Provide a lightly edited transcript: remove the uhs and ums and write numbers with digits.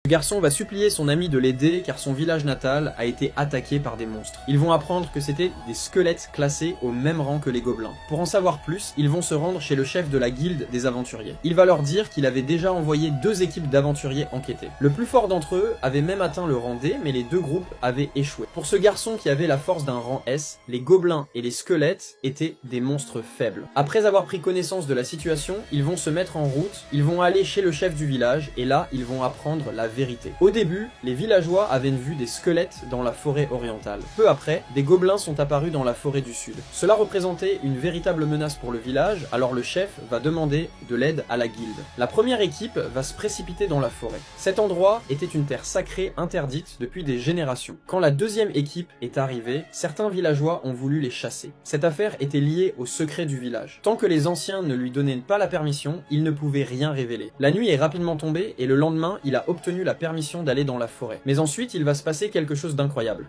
Le garçon va supplier son ami de l'aider car son village natal a été attaqué par des monstres. Ils vont apprendre que c'était des squelettes classés au même rang que les gobelins. Pour en savoir plus, ils vont se rendre chez le chef de la guilde des aventuriers. Il va leur dire qu'il avait déjà envoyé 2 équipes d'aventuriers enquêter. Le plus fort d'entre eux avait même atteint le rang D, mais les 2 groupes avaient échoué. Pour ce garçon qui avait la force d'un rang S, les gobelins et les squelettes étaient des monstres faibles. Après avoir pris connaissance de la situation, ils vont se mettre en route, ils vont aller chez le chef du village, et là, ils vont apprendre la vérité. Au début, les villageois avaient vu des squelettes dans la forêt orientale. Peu après, des gobelins sont apparus dans la forêt du sud. Cela représentait une véritable menace pour le village, alors le chef va demander de l'aide à la guilde. La première équipe va se précipiter dans la forêt. Cet endroit était une terre sacrée interdite depuis des générations. Quand la deuxième équipe est arrivée, certains villageois ont voulu les chasser. Cette affaire était liée au secret du village. Tant que les anciens ne lui donnaient pas la permission, il ne pouvait rien révéler. La nuit est rapidement tombée et le lendemain, il a obtenu la permission d'aller dans la forêt. Mais ensuite, il va se passer quelque chose d'incroyable.